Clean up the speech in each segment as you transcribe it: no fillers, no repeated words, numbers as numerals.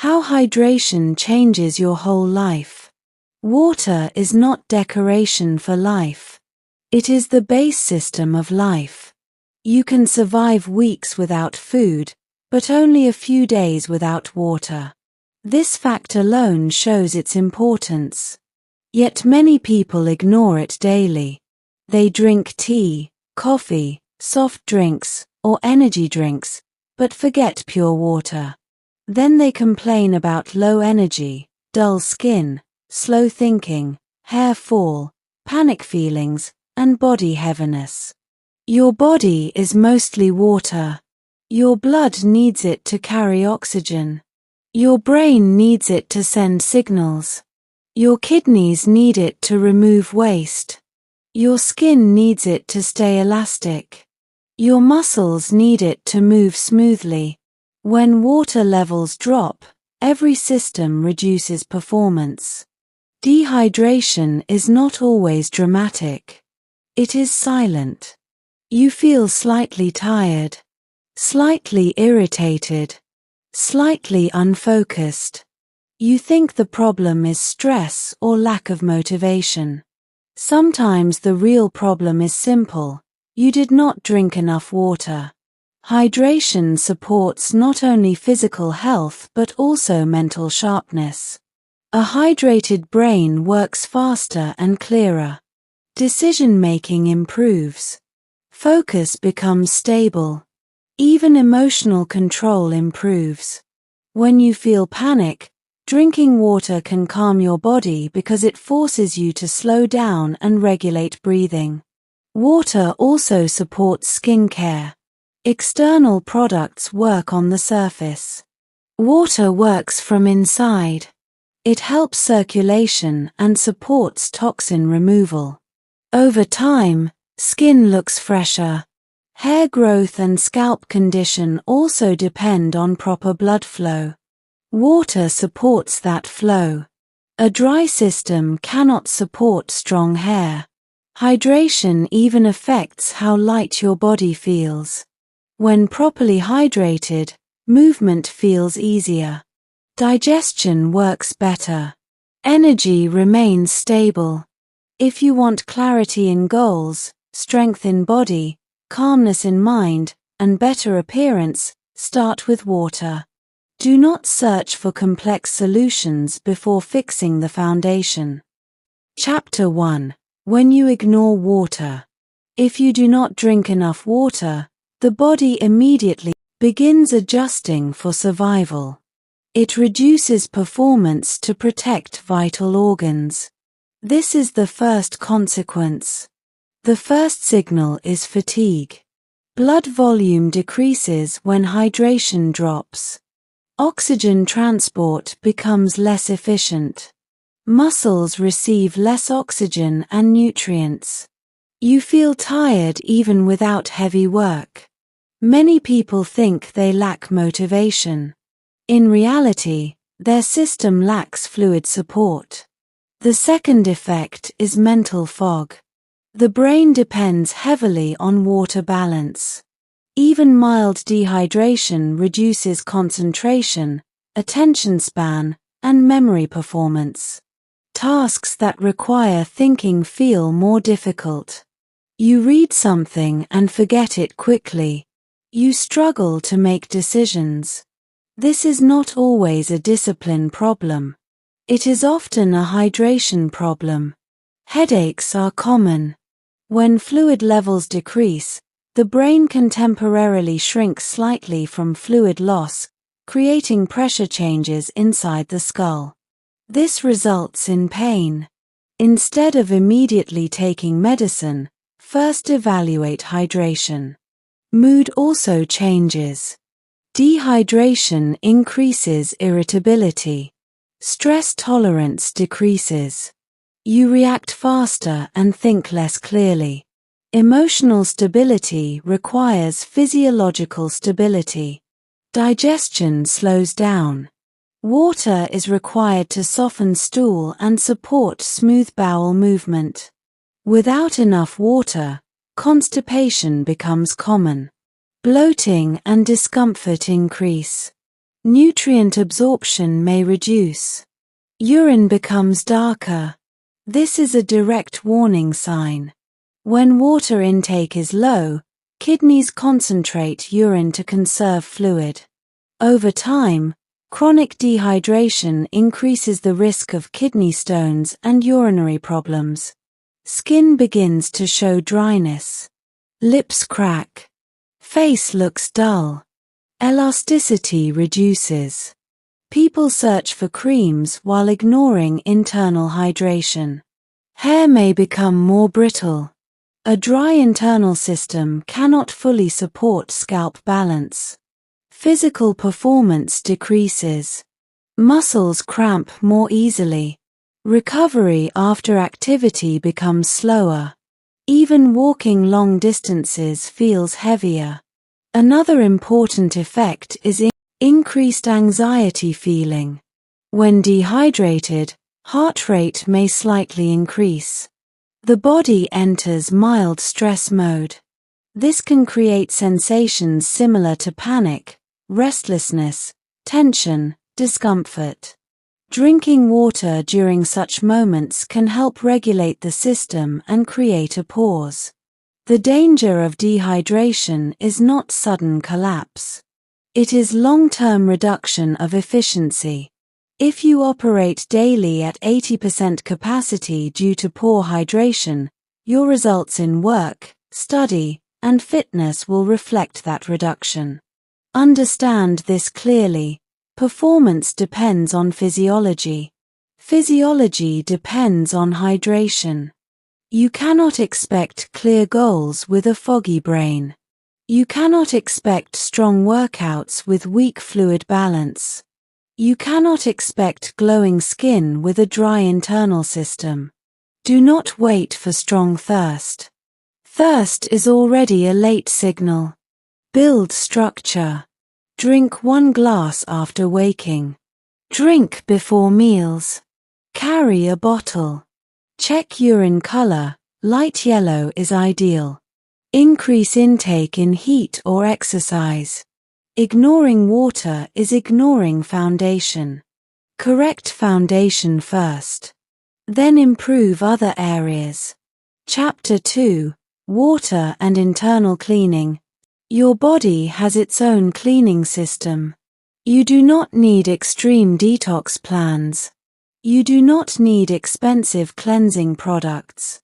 How hydration changes your whole life. Water is not decoration for life. It is the base system of life. You can survive weeks without food, but only a few days without water. This fact alone shows its importance. Yet many people ignore it daily. They drink tea, coffee, soft drinks, or energy drinks, but forget pure water. Then they complain about low energy, dull skin, slow thinking, hair fall, panic feelings, and body heaviness. Your body is mostly water. Your blood needs it to carry oxygen. Your brain needs it to send signals. Your kidneys need it to remove waste. Your skin needs it to stay elastic. Your muscles need it to move smoothly. When water levels drop, every system reduces performance. Dehydration is not always dramatic. It is silent. You feel slightly tired, slightly irritated, slightly unfocused. You think the problem is stress or lack of motivation. Sometimes the real problem is simple. You did not drink enough water. Hydration supports not only physical health but also mental sharpness. A hydrated brain works faster and clearer. Decision-making improves. Focus becomes stable. Even emotional control improves. When you feel panic, drinking water can calm your body because it forces you to slow down and regulate breathing. Water also supports skin care. External products work on the surface. Water works from inside. It helps circulation and supports toxin removal. Over time, skin looks fresher. Hair growth and scalp condition also depend on proper blood flow. Water supports that flow. A dry system cannot support strong hair. Hydration even affects how light your body feels. When properly hydrated, movement feels easier. Digestion works better. Energy remains stable. If you want clarity in goals, strength in body, calmness in mind, and better appearance, start with water. Do not search for complex solutions before fixing the foundation. Chapter 1. When you ignore water. If you do not drink enough water, the body immediately begins adjusting for survival. It reduces performance to protect vital organs. This is the first consequence. The first signal is fatigue. Blood volume decreases when hydration drops. Oxygen transport becomes less efficient. Muscles receive less oxygen and nutrients. You feel tired even without heavy work. Many people think they lack motivation. In reality, their system lacks fluid support. The second effect is mental fog. The brain depends heavily on water balance. Even mild dehydration reduces concentration, attention span, and memory performance. Tasks that require thinking feel more difficult. You read something and forget it quickly. You struggle to make decisions. This is not always a discipline problem. It is often a hydration problem. Headaches are common. When fluid levels decrease, the brain can temporarily shrink slightly from fluid loss, creating pressure changes inside the skull. This results in pain. Instead of immediately taking medicine, first evaluate hydration. Mood also changes. Dehydration increases irritability. Stress tolerance decreases. You react faster and think less clearly. Emotional stability requires physiological stability. Digestion slows down. Water is required to soften stool and support smooth bowel movement. Without enough water, constipation becomes common. Bloating and discomfort increase. Nutrient absorption may reduce. Urine becomes darker. This is a direct warning sign. When water intake is low, kidneys concentrate urine to conserve fluid. Over time, chronic dehydration increases the risk of kidney stones and urinary problems. Skin begins to show dryness. Lips crack. Face looks dull. Elasticity reduces. People search for creams while ignoring internal hydration. Hair may become more brittle. A dry internal system cannot fully support scalp balance. Physical performance decreases. Muscles cramp more easily. Recovery after activity becomes slower. Even walking long distances feels heavier. Another important effect is increased anxiety feeling. When dehydrated, heart rate may slightly increase. The body enters mild stress mode. This can create sensations similar to panic, restlessness, tension, discomfort. Drinking water during such moments can help regulate the system and create a pause. The danger of dehydration is not sudden collapse. It is long-term reduction of efficiency. If you operate daily at 80% capacity due to poor hydration, your results in work, study, and fitness will reflect that reduction. Understand this clearly. Performance depends on physiology. Physiology depends on hydration. You cannot expect clear goals with a foggy brain. You cannot expect strong workouts with weak fluid balance. You cannot expect glowing skin with a dry internal system. Do not wait for strong thirst. Thirst is already a late signal. Build structure. Drink 1 glass after waking. Drink before meals. Carry a bottle. Check urine color. Light yellow is ideal. Increase intake in heat or exercise. Ignoring water is ignoring foundation. Correct foundation first. Then improve other areas. Chapter 2. Water and internal cleaning. Your body has its own cleaning system. You do not need extreme detox plans. You do not need expensive cleansing products.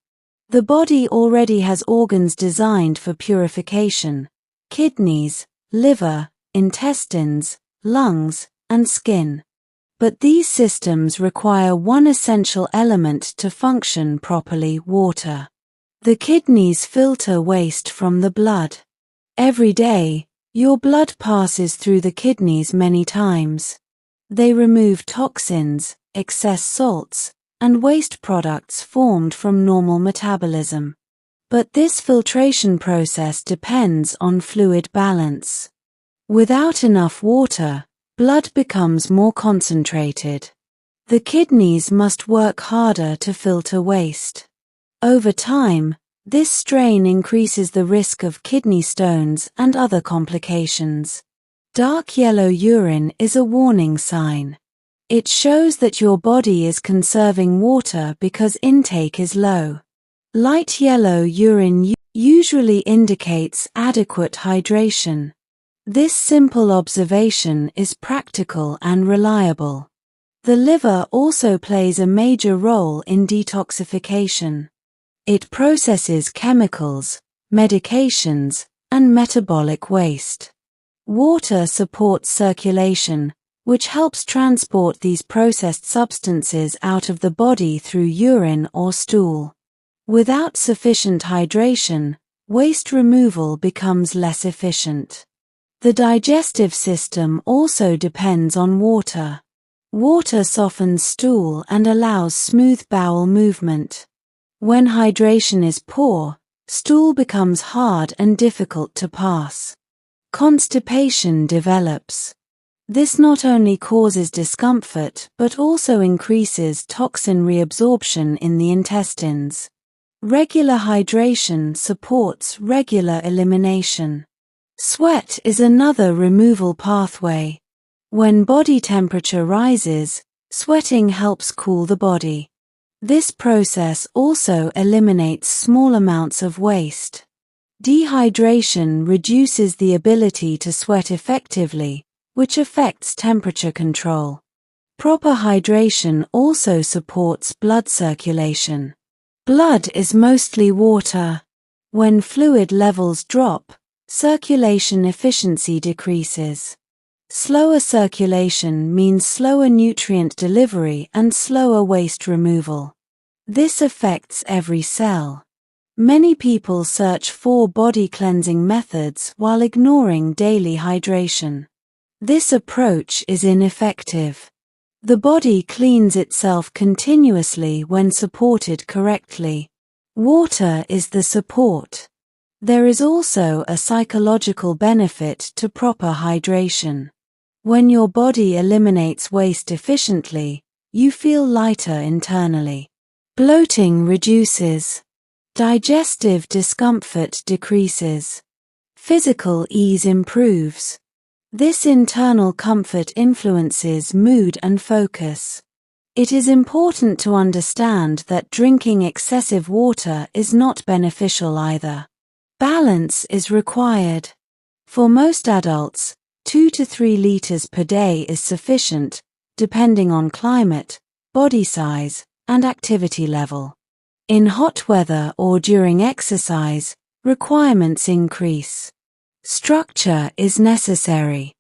The body already has organs designed for purification: kidneys, liver, intestines, lungs, and skin. But these systems require one essential element to function properly: water. The kidneys filter waste from the blood. Every day, your blood passes through the kidneys many times. They remove toxins, excess salts, and waste products formed from normal metabolism. But this filtration process depends on fluid balance. Without enough water, blood becomes more concentrated. The kidneys must work harder to filter waste. Over time, this strain increases the risk of kidney stones and other complications. Dark yellow urine is a warning sign. It shows that your body is conserving water because intake is low. Light yellow urine usually indicates adequate hydration. This simple observation is practical and reliable. The liver also plays a major role in detoxification. It processes chemicals, medications, and metabolic waste. Water supports circulation, which helps transport these processed substances out of the body through urine or stool. Without sufficient hydration, waste removal becomes less efficient. The digestive system also depends on water. Water softens stool and allows smooth bowel movement. When hydration is poor, stool becomes hard and difficult to pass. Constipation develops. This not only causes discomfort but also increases toxin reabsorption in the intestines. Regular hydration supports regular elimination. Sweat is another removal pathway. When body temperature rises, sweating helps cool the body. This process also eliminates small amounts of waste. Dehydration reduces the ability to sweat effectively, which affects temperature control. Proper hydration also supports blood circulation. Blood is mostly water. When fluid levels drop, circulation efficiency decreases. Slower circulation means slower nutrient delivery and slower waste removal. This affects every cell. Many people search for body cleansing methods while ignoring daily hydration. This approach is ineffective. The body cleans itself continuously when supported correctly. Water is the support. There is also a psychological benefit to proper hydration. When your body eliminates waste efficiently, you feel lighter internally. Bloating reduces. Digestive discomfort decreases. Physical ease improves. This internal comfort influences mood and focus. It is important to understand that drinking excessive water is not beneficial either. Balance is required. For most adults, 2 to 3 liters per day is sufficient, depending on climate, body size, and activity level. In hot weather or during exercise, requirements increase. Structure is necessary.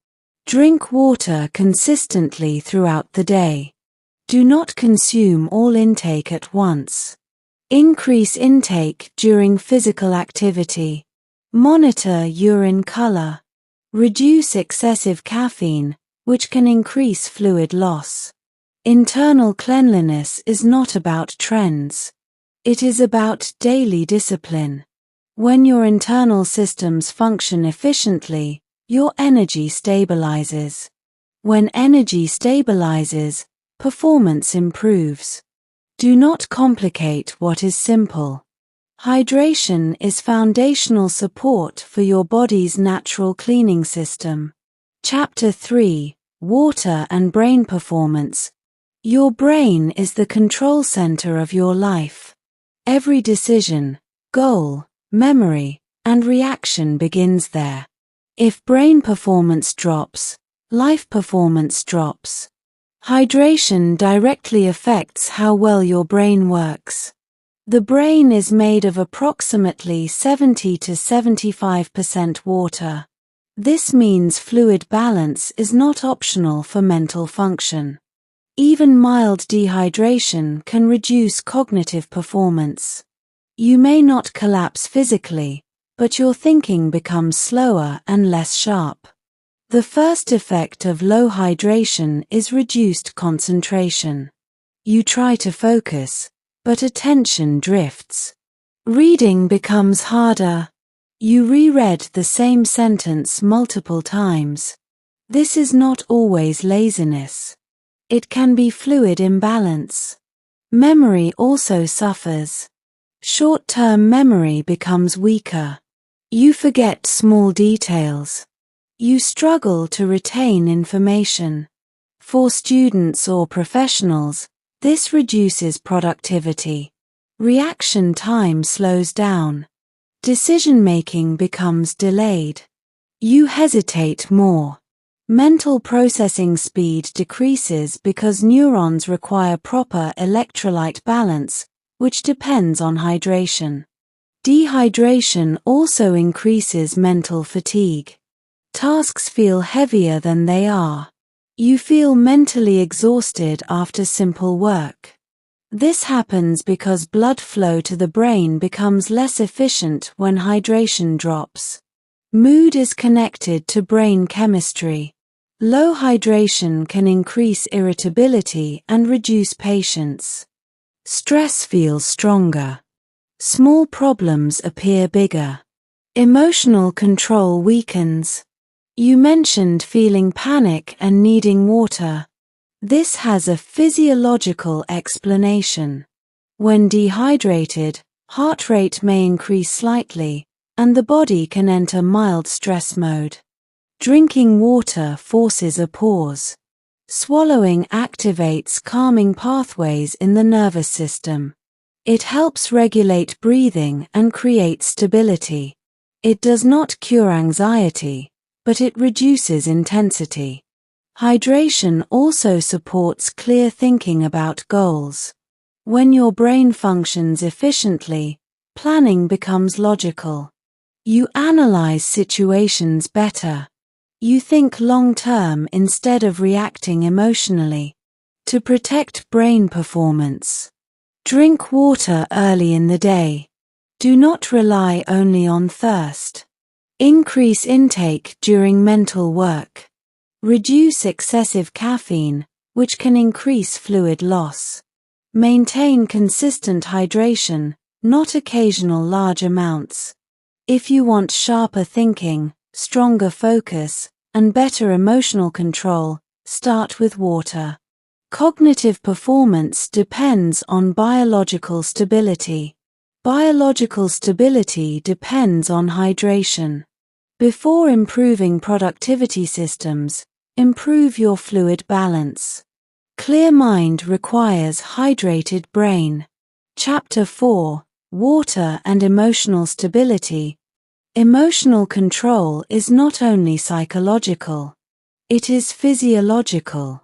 Drink water consistently throughout the day. Do not consume all intake at once. Increase intake during physical activity. Monitor urine color. Reduce excessive caffeine, which can increase fluid loss. Internal cleanliness is not about trends. It is about daily discipline. When your internal systems function efficiently, your energy stabilizes. When energy stabilizes, performance improves. Do not complicate what is simple. Hydration is foundational support for your body's natural cleaning system. Chapter 3: Water and Brain Performance. Your brain is the control center of your life. Every decision, goal, memory, and reaction begins there. If brain performance drops, life performance drops. Hydration directly affects how well your brain works. The brain is made of approximately 70 to 75% water. This means fluid balance is not optional for mental function. Even mild dehydration can reduce cognitive performance. You may not collapse physically, but your thinking becomes slower and less sharp. The first effect of low hydration is reduced concentration. You try to focus, but attention drifts. Reading becomes harder. You reread the same sentence multiple times. This is not always laziness. It can be fluid imbalance. Memory also suffers. Short-term memory becomes weaker. You forget small details. You struggle to retain information. For students or professionals, this reduces productivity. Reaction time slows down. Decision-making becomes delayed. You hesitate more. Mental processing speed decreases because neurons require proper electrolyte balance, which depends on hydration. Dehydration also increases mental fatigue. Tasks feel heavier than they are. You feel mentally exhausted after simple work. This happens because blood flow to the brain becomes less efficient when hydration drops. Mood is connected to brain chemistry. Low hydration can increase irritability and reduce patience. Stress feels stronger. Small problems appear bigger. Emotional control weakens. You mentioned feeling panic and needing water. This has a physiological explanation. When dehydrated, heart rate may increase slightly, and the body can enter mild stress mode. Drinking water forces a pause. Swallowing activates calming pathways in the nervous system. It helps regulate breathing and create stability. It does not cure anxiety, but it reduces intensity. Hydration also supports clear thinking about goals. When your brain functions efficiently, planning becomes logical. You analyze situations better. You think long-term instead of reacting emotionally. To protect brain performance, drink water early in the day. Do not rely only on thirst. Increase intake during mental work. Reduce excessive caffeine, which can increase fluid loss. Maintain consistent hydration, not occasional large amounts. If you want sharper thinking, stronger focus, and better emotional control, start with water. Cognitive performance depends on biological stability. Biological stability depends on hydration. Before improving productivity systems, improve your fluid balance. Clear mind requires hydrated brain. Chapter 4: Water and Emotional Stability. Emotional control is not only psychological. It is physiological.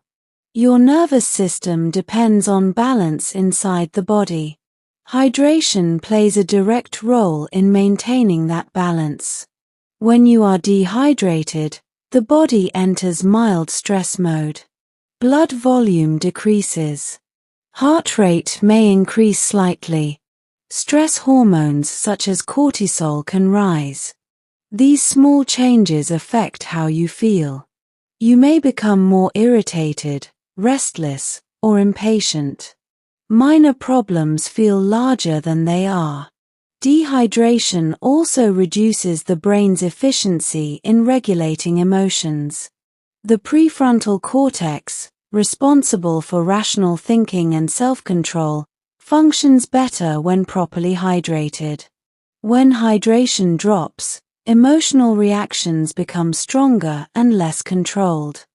Your nervous system depends on balance inside the body. Hydration plays a direct role in maintaining that balance. When you are dehydrated, the body enters mild stress mode. Blood volume decreases. Heart rate may increase slightly. Stress hormones such as cortisol can rise. These small changes affect how you feel. You may become more irritated, restless, or impatient. Minor problems feel larger than they are. Dehydration also reduces the brain's efficiency in regulating emotions. The prefrontal cortex, responsible for rational thinking and self-control, functions better when properly hydrated. When hydration drops, emotional reactions become stronger and less controlled.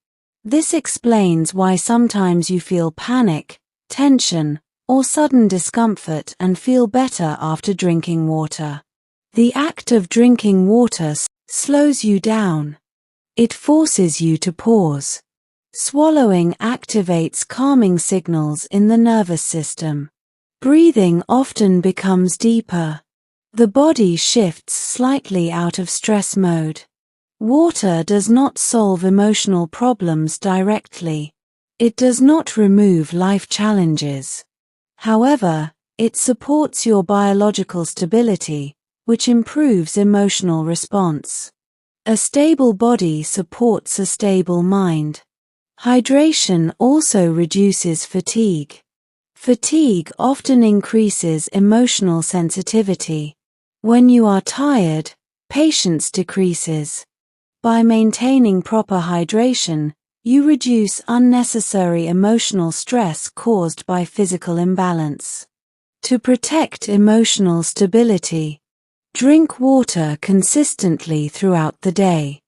This explains why sometimes you feel panic, tension, or sudden discomfort and feel better after drinking water. The act of drinking water slows you down. It forces you to pause. Swallowing activates calming signals in the nervous system. Breathing often becomes deeper. The body shifts slightly out of stress mode. Water does not solve emotional problems directly. It does not remove life challenges. However, it supports your biological stability, which improves emotional response. A stable body supports a stable mind. Hydration also reduces fatigue. Fatigue often increases emotional sensitivity. When you are tired, patience decreases. By maintaining proper hydration, you reduce unnecessary emotional stress caused by physical imbalance. To protect emotional stability, drink water consistently throughout the day.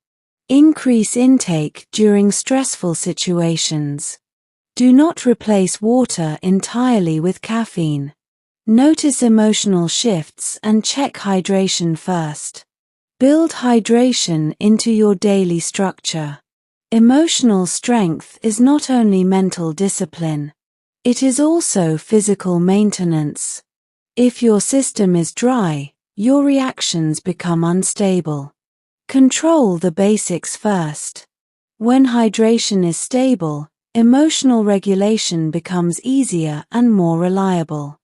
Increase intake during stressful situations. Do not replace water entirely with caffeine. Notice emotional shifts and check hydration first. Build hydration into your daily structure. Emotional strength is not only mental discipline. It is also physical maintenance. If your system is dry, your reactions become unstable. Control the basics first. When hydration is stable, emotional regulation becomes easier and more reliable.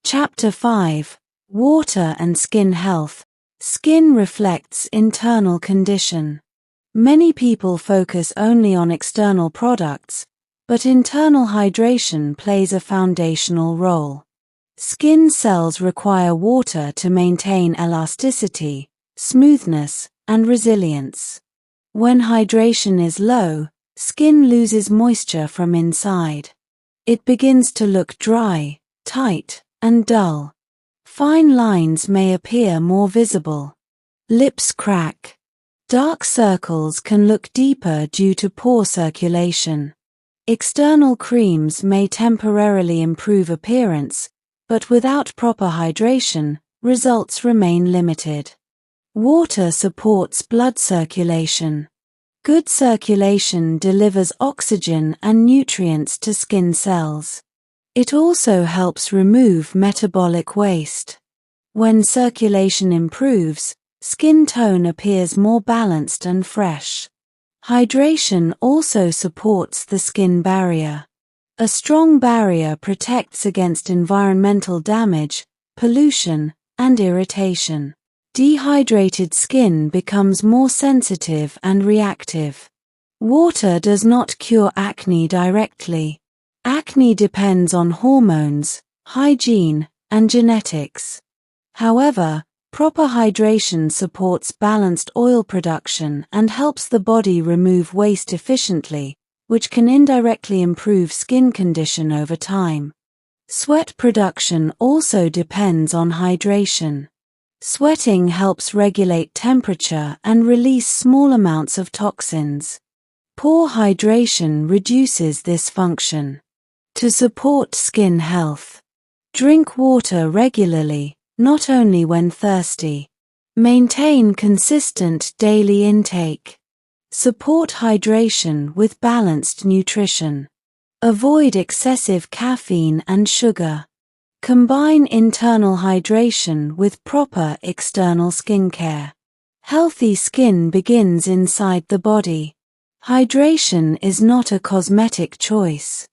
Chapter 5: Water and Skin Health. Skin reflects internal condition. Many people focus only on external products, but internal hydration plays a foundational role. Skin cells require water to maintain elasticity, smoothness, and resilience. When hydration is low, skin loses moisture from inside. It begins to look dry, tight, and dull. Fine lines may appear more visible. Lips crack. Dark circles can look deeper due to poor circulation. External creams may temporarily improve appearance, but without proper hydration, results remain limited. Water supports blood circulation. Good circulation delivers oxygen and nutrients to skin cells. It also helps remove metabolic waste. When circulation improves, skin tone appears more balanced and fresh. Hydration also supports the skin barrier. A strong barrier protects against environmental damage, pollution, and irritation. Dehydrated skin becomes more sensitive and reactive. Water does not cure acne directly. Acne depends on hormones, hygiene, and genetics. However, proper hydration supports balanced oil production and helps the body remove waste efficiently, which can indirectly improve skin condition over time. Sweat production also depends on hydration. Sweating helps regulate temperature and release small amounts of toxins. Poor hydration reduces this function. To support skin health, drink water regularly, not only when thirsty. Maintain consistent daily intake. Support hydration with balanced nutrition. Avoid excessive caffeine and sugar. Combine internal hydration with proper external skincare. Healthy skin begins inside the body. Hydration is not a cosmetic choice.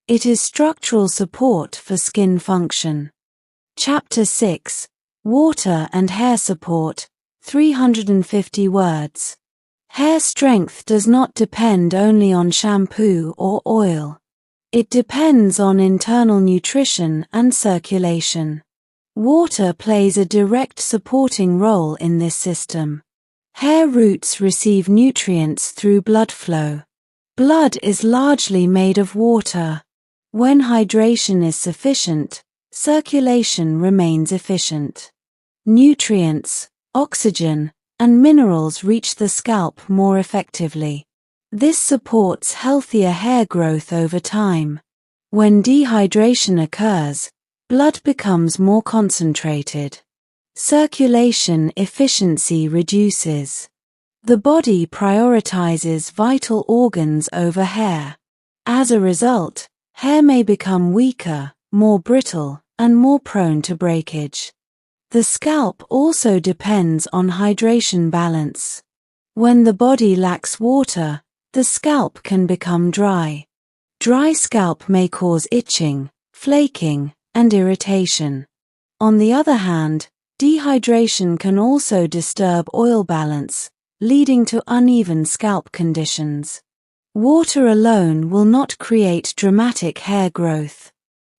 It is structural support for skin function. Chapter 6. Water and Hair Support, 350 words. Hair strength does not depend only on shampoo or oil. It depends on internal nutrition and circulation. Water plays a direct supporting role in this system. Hair roots receive nutrients through blood flow. Blood is largely made of water. When hydration is sufficient, circulation remains efficient. Nutrients, oxygen, and minerals reach the scalp more effectively. This supports healthier hair growth over time. When dehydration occurs, blood becomes more concentrated. Circulation efficiency reduces. The body prioritizes vital organs over hair. As a result, hair may become weaker, more brittle, and more prone to breakage. The scalp also depends on hydration balance. When the body lacks water, the scalp can become dry. Dry scalp may cause itching, flaking, and irritation. On the other hand, dehydration can also disturb oil balance, leading to uneven scalp conditions. Water alone will not create dramatic hair growth.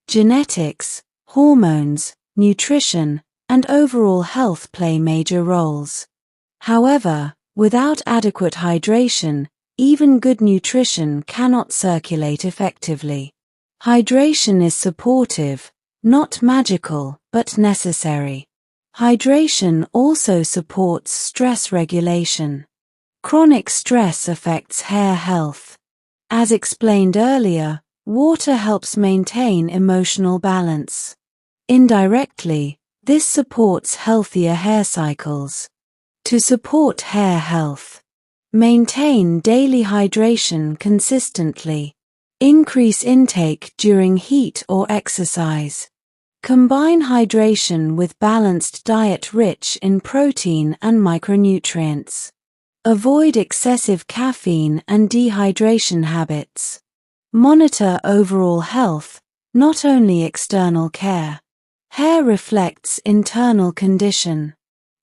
Genetics, hormones, nutrition, and overall health play major roles. However, without adequate hydration, even good nutrition cannot circulate effectively. Hydration is supportive, not magical, but necessary. Hydration also supports stress regulation. Chronic stress affects hair health. As explained earlier, water helps maintain emotional balance. Indirectly, this supports healthier hair cycles. To support hair health, maintain daily hydration consistently. Increase intake during heat or exercise. Combine hydration with balanced diet rich in protein and micronutrients. Avoid excessive caffeine and dehydration habits. Monitor overall health, not only external care. Hair reflects internal condition.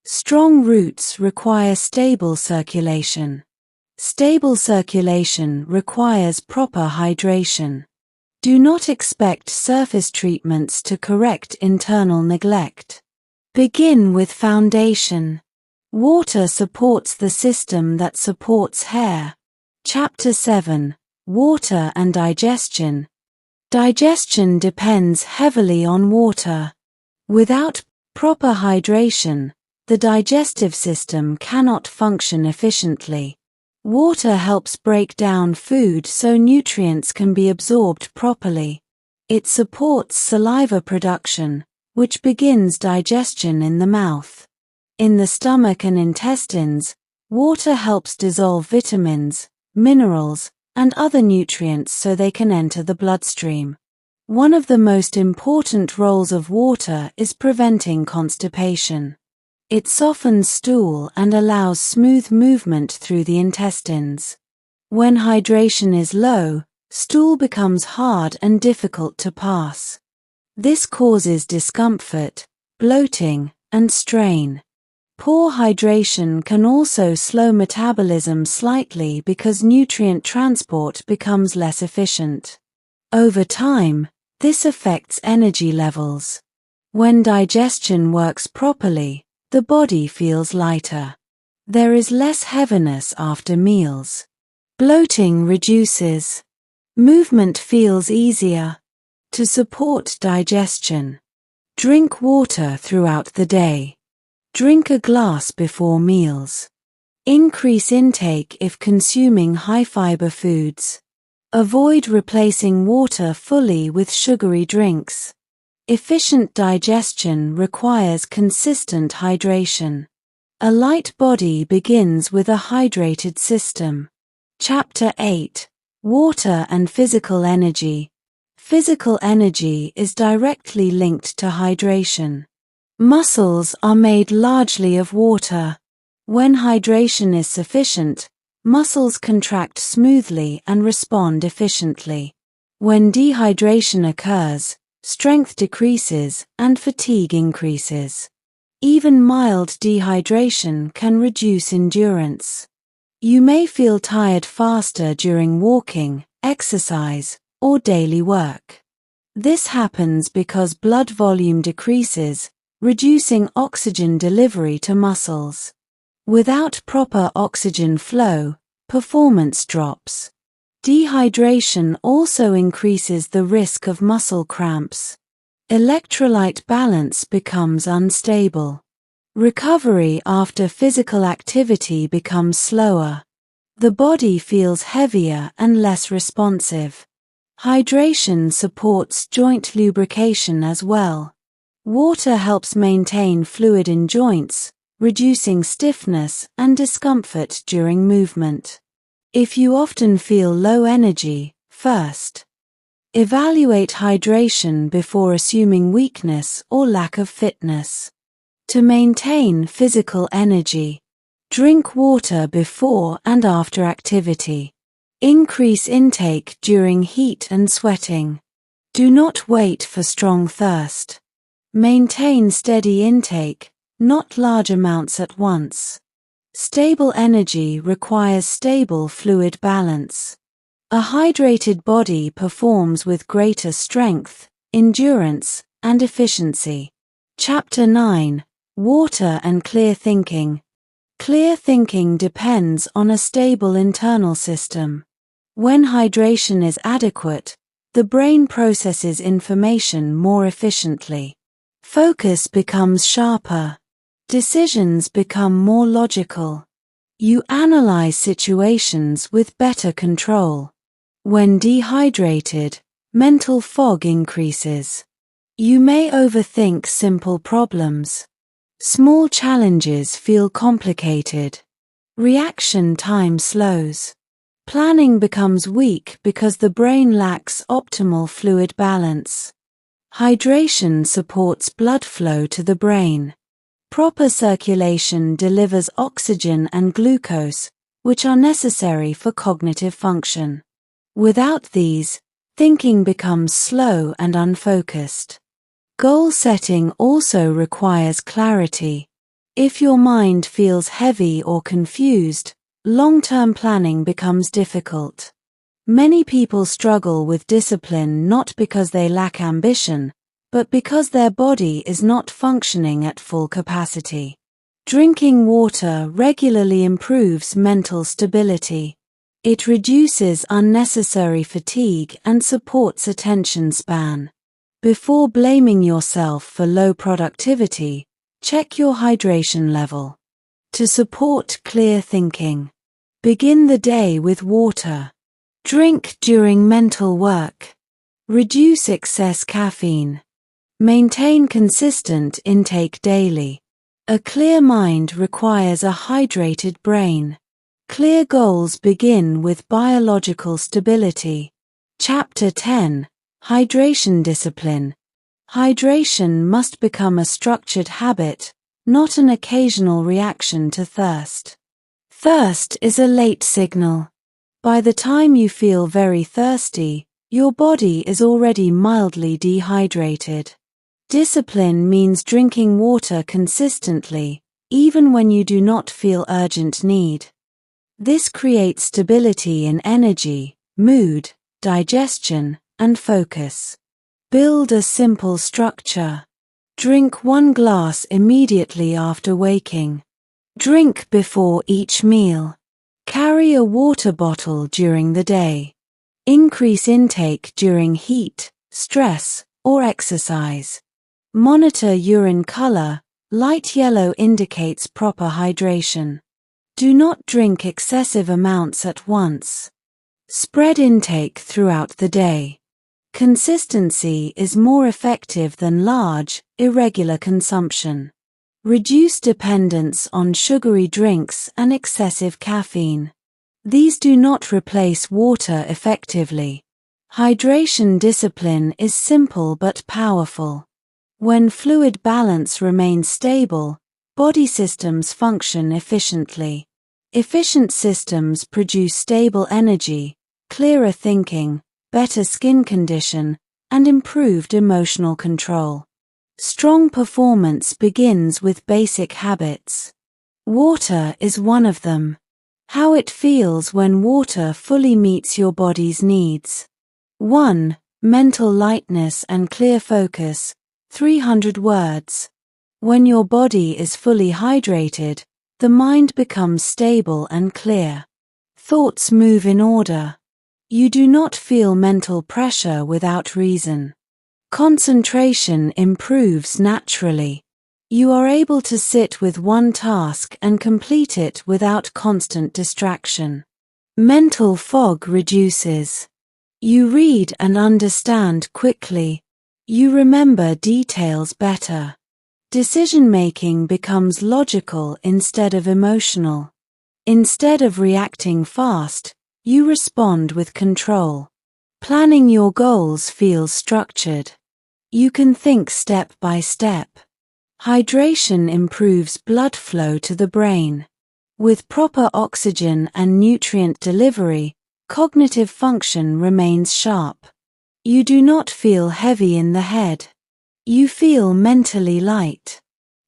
Strong roots require stable circulation. Stable circulation requires proper hydration. Do not expect surface treatments to correct internal neglect. Begin with foundation. Water supports the system that supports hair. Chapter 7. Water and Digestion. Digestion depends heavily on water. Without proper hydration, the digestive system cannot function efficiently. Water helps break down food so nutrients can be absorbed properly. It supports saliva production, which begins digestion in the mouth. In the stomach and intestines, water helps dissolve vitamins, minerals, and other nutrients so they can enter the bloodstream. One of the most important roles of water is preventing constipation. It softens stool and allows smooth movement through the intestines. When hydration is low, stool becomes hard and difficult to pass. This causes discomfort, bloating, and strain. Poor hydration can also slow metabolism slightly because nutrient transport becomes less efficient. Over time, this affects energy levels. When digestion works properly, the body feels lighter. There is less heaviness after meals. Bloating reduces. Movement feels easier. To support digestion, drink water throughout the day. Drink a glass before meals. Increase intake if consuming high-fiber foods. Avoid replacing water fully with sugary drinks. Efficient digestion requires consistent hydration. A light body begins with a hydrated system. Chapter 8. Water and Physical Energy. Physical energy is directly linked to hydration. Muscles are made largely of water. When hydration is sufficient, muscles contract smoothly and respond efficiently. When dehydration occurs, strength decreases and fatigue increases. Even mild dehydration can reduce endurance. You may feel tired faster during walking, exercise, or daily work. This happens because blood volume decreases, reducing oxygen delivery to muscles. Without proper oxygen flow, performance drops. Dehydration also increases the risk of muscle cramps. Electrolyte balance becomes unstable. Recovery after physical activity becomes slower. The body feels heavier and less responsive. Hydration supports joint lubrication as well. Water helps maintain fluid in joints, reducing stiffness and discomfort during movement. If you often feel low energy, first, evaluate hydration before assuming weakness or lack of fitness. To maintain physical energy, drink water before and after activity. Increase intake during heat and sweating. Do not wait for strong thirst. Maintain steady intake, not large amounts at once. Stable energy requires stable fluid balance. A hydrated body performs with greater strength, endurance, and efficiency. Chapter 9. Water and Clear Thinking. Clear thinking depends on a stable internal system. When hydration is adequate, the brain processes information more efficiently. Focus becomes sharper. Decisions become more logical. You analyze situations with better control. When dehydrated, mental fog increases. You may overthink simple problems. Small challenges feel complicated. Reaction time slows. Planning becomes weak because the brain lacks optimal fluid balance. Hydration supports blood flow to the brain. Proper circulation delivers oxygen and glucose, which are necessary for cognitive function. Without these, thinking becomes slow and unfocused. Goal setting also requires clarity. If your mind feels heavy or confused, long-term planning becomes difficult. Many people struggle with discipline not because they lack ambition, but because their body is not functioning at full capacity. Drinking water regularly improves mental stability. It reduces unnecessary fatigue and supports attention span. Before blaming yourself for low productivity, Check your hydration level. To support clear thinking, begin the day with water. Drink during mental work. Reduce excess caffeine. Maintain consistent intake daily. A clear mind requires a hydrated brain. Clear goals begin with biological stability. Chapter 10. Hydration Discipline. Hydration must become a structured habit, not an occasional reaction to thirst. Thirst is a late signal. By the time you feel very thirsty, your body is already mildly dehydrated. Discipline means drinking water consistently, even when you do not feel urgent need. This creates stability in energy, mood, digestion, and focus. Build a simple structure. Drink 1 glass immediately after waking. Drink before each meal. Carry a water bottle during the day. Increase intake during heat, stress, or exercise. Monitor urine color. Light yellow indicates proper hydration. Do not drink excessive amounts at once. Spread intake throughout the day. Consistency is more effective than large, irregular consumption. Reduce dependence on sugary drinks and excessive caffeine. These do not replace water effectively. Hydration discipline is simple but powerful. When fluid balance remains stable, body systems function efficiently. Efficient systems produce stable energy, clearer thinking, better skin condition, and improved emotional control. Strong performance begins with basic habits. Water is one of them. How it feels when water fully meets your body's needs. 1. Mental lightness and clear focus. 300 words. When your body is fully hydrated, the mind becomes stable and clear. Thoughts move in order. You do not feel mental pressure without reason. Concentration improves naturally. You are able to sit with one task and complete it without constant distraction. Mental fog reduces. You read and understand quickly. You remember details better. Decision-making becomes logical instead of emotional. Instead of reacting fast, you respond with control. Planning your goals feels structured. You can think step by step. Hydration improves blood flow to the brain. With proper oxygen and nutrient delivery, cognitive function remains sharp. You do not feel heavy in the head. You feel mentally light.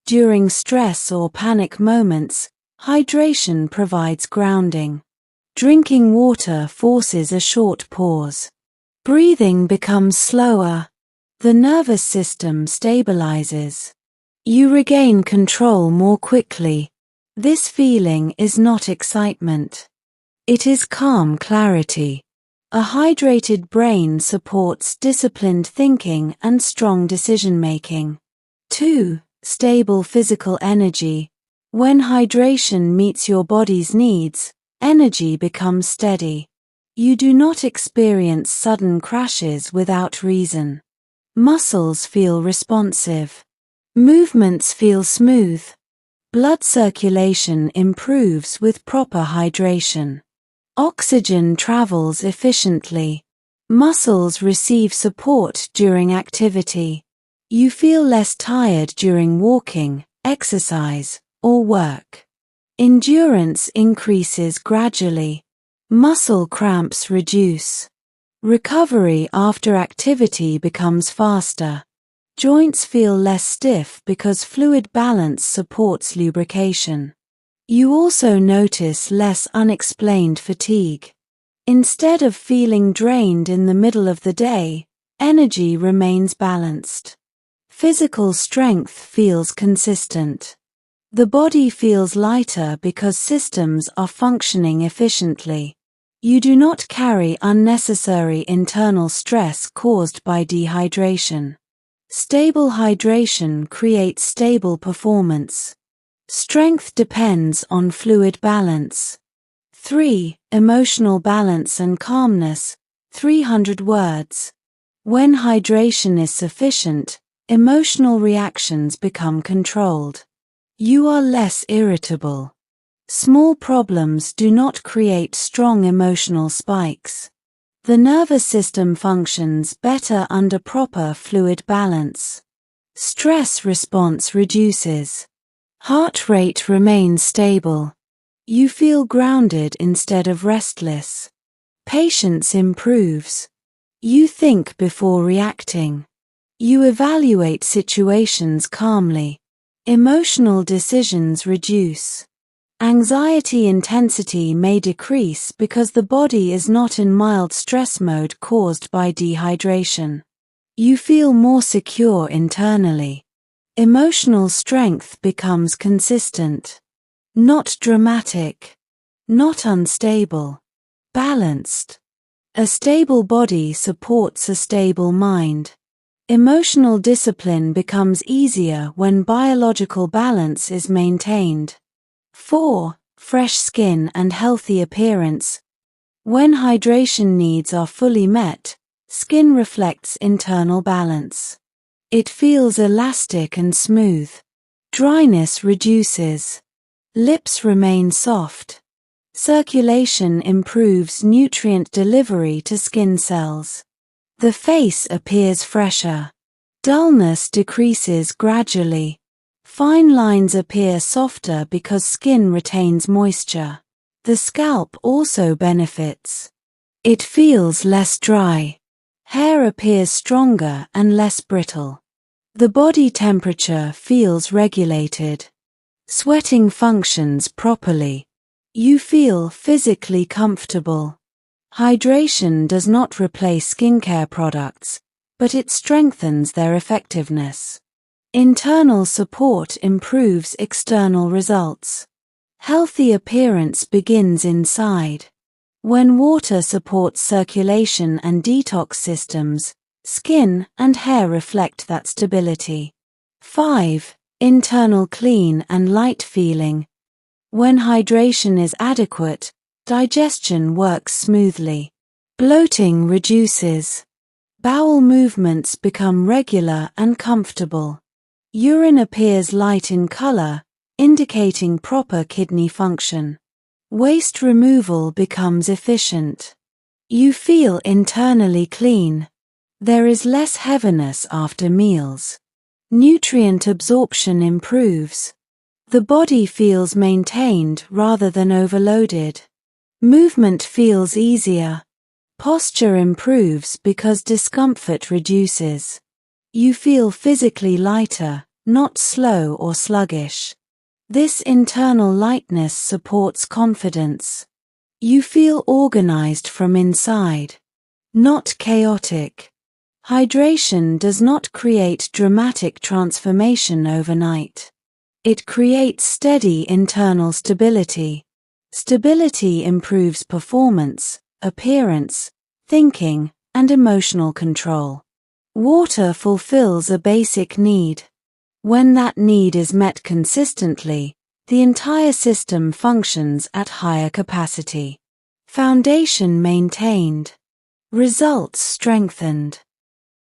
During stress or panic moments, hydration provides grounding. Drinking water forces a short pause. Breathing becomes slower. The nervous system stabilizes. You regain control more quickly. This feeling is not excitement. It is calm clarity. A hydrated brain supports disciplined thinking and strong decision-making. 2. Stable physical energy. When hydration meets your body's needs, energy becomes steady. You do not experience sudden crashes without reason. Muscles feel responsive. Movements feel smooth. Blood circulation improves with proper hydration. Oxygen travels efficiently. Muscles receive support during activity. You feel less tired during walking, exercise, or work. Endurance increases gradually. Muscle cramps reduce. Recovery after activity becomes faster. Joints feel less stiff because fluid balance supports lubrication. You also notice less unexplained fatigue. Instead of feeling drained in the middle of the day, energy remains balanced. Physical strength feels consistent. The body feels lighter because systems are functioning efficiently. You do not carry unnecessary internal stress caused by dehydration. Stable hydration creates stable performance. Strength depends on fluid balance. 3. Emotional balance and calmness. 300 words. When hydration is sufficient, emotional reactions become controlled. You are less irritable. Small problems do not create strong emotional spikes. The nervous system functions better under proper fluid balance. Stress response reduces. Heart rate remains stable. You feel grounded instead of restless. Patience improves. You think before reacting. You evaluate situations calmly. Emotional decisions reduce. Anxiety intensity may decrease because the body is not in mild stress mode caused by dehydration. You feel more secure internally. Emotional strength becomes consistent. Not dramatic. Not unstable. Balanced. A stable body supports a stable mind. Emotional discipline becomes easier when biological balance is maintained. 4. Fresh skin and healthy appearance. When hydration needs are fully met, skin reflects internal balance. It feels elastic and smooth. Dryness reduces. Lips remain soft. Circulation improves nutrient delivery to skin cells. The face appears fresher. Dullness decreases gradually. Fine lines appear softer because skin retains moisture. The scalp also benefits. It feels less dry. Hair appears stronger and less brittle. The body temperature feels regulated. Sweating functions properly. You feel physically comfortable. Hydration does not replace skincare products, but it strengthens their effectiveness. Internal support improves external results. Healthy appearance begins inside. When water supports circulation and detox systems, skin and hair reflect that stability. 5. Internal clean and light feeling. When hydration is adequate, digestion works smoothly. Bloating reduces. Bowel movements become regular and comfortable. Urine appears light in color, indicating proper kidney function. Waste removal becomes efficient. You feel internally clean. There is less heaviness after meals. Nutrient absorption improves. The body feels maintained rather than overloaded. Movement feels easier. Posture improves because discomfort reduces. You feel physically lighter, not slow or sluggish. This internal lightness supports confidence. You feel organized from inside, not chaotic. Hydration does not create dramatic transformation overnight. It creates steady internal stability. Stability improves performance, appearance, thinking, and emotional control. Water fulfills a basic need. When that need is met consistently, the entire system functions at higher capacity. Foundation maintained. Results strengthened.